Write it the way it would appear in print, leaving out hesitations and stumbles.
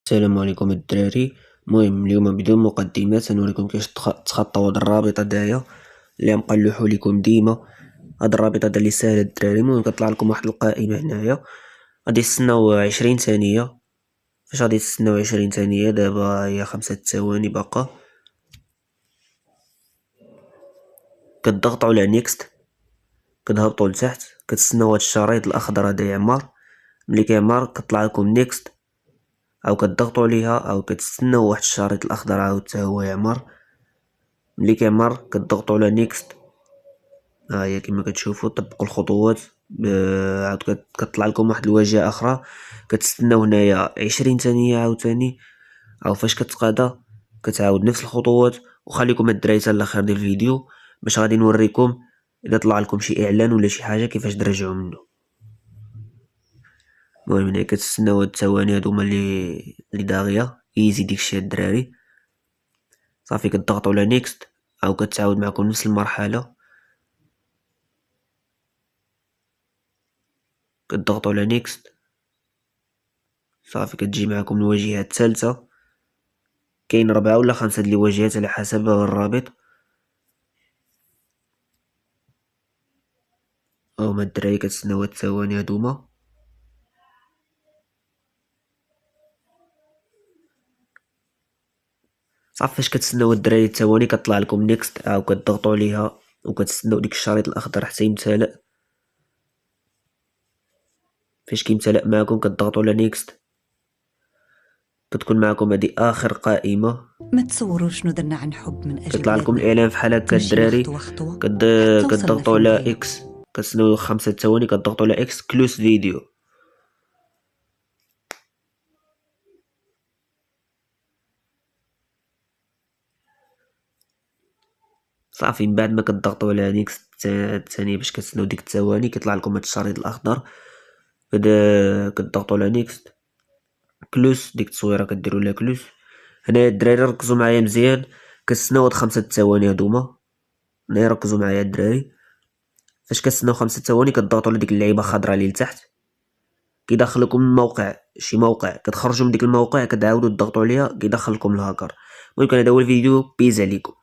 السلام عليكم الدراري. المهم اليوم بدون مقدمة سنوريكم كيفاش تخطاو هاد الرابطة دايا اللي غنقلوحو ليكم ديما. هاد الرابطة دا اللي ساهلة الدراري. المهم كطلع لكم واحد القائمة هنايا، غادي تستناو 20 ثانية. فاش غادي تستناو 20 ثانية؟ دابا هي 5 ثواني باقا. كتضغطوا على نيكست، كتهبطوا لتحت، كتستناو هاد الشريط الاخضر هدا يعمر. ملي كيعمر كطلع لكم نيكست، او كتضغطوا عليها او كتستناو واحد الشريط الاخضر عاود حتى هو يعمر. ملي كيعمر كتضغطوا على نيكست، ها هي كما كتشوفوا طبقوا الخطوات. عاود كتطلع لكم واحد الواجهه اخرى، كتستناو هنايا 20 ثانية عاوتاني. او فاش كتقادا كتعاود نفس الخطوات. وخليكم الدراري حتى لاخر ديال الفيديو باش غادي نوريكم اذا طلع لكم شي اعلان ولا شي حاجه كيفاش ترجعوا منه. المهم هنا كتستناو هاد الثواني هادوما اللي داغيه ايزي ديكشي الدراري. صافي كتضغطوا على نيكست، او كتعاود معكم نفس المرحله. كتضغطوا على نيكست، صافي كتجي معكم الواجهه الثالثه. كاين 4 ولا 5 ديال الواجهات على حسب الرابط. هما الدراري كتسناو هاد الثواني هادوما. صافي فاش كتسناو الدراري الثواني كطلع لكم نيكست، او كتضغطوا عليها وكتسناو ديك الشريط الاخضر حتى يمتلئ. فاش كيمتلئ معكم كتضغطوا على نيكست، كتكون معكم هذه اخر قائمه. ما تصوروا شنو درنا عن حب من اجل كيطلع لكم بلادنا. الاعلان فحال هكا الدراري. خطوة خطوة حتى وصلنا كتضغطوا فين على كاين. اكس، كتسناو 5 ثواني كتضغطوا على اكس كلوز فيديو. صافي من بعد ما كتضغطوا على نيكست ثانية باش كتسناو ديك الثواني كيطلع لكم هاد الشريط الاخضر. كتضغطوا على نيكست كلوس، ديك التصويره كديروا لها كلوس. هنايا الدراري ركزوا معايا مزيان، كتسناو هاد 5 ثواني هادوما. هنايا ركزوا معايا الدراري. فاش كتسناو 5 ثواني كتضغطوا على ديك اللعيبه خضراء اللي لتحت، كيدخلكم الموقع شي موقع. كتخرجوا من ديك الموقع كتعاودوا تضغطوا عليها كيدخلكم الهاكر. المهم كان هذا هو الفيديو، بيز عليكم.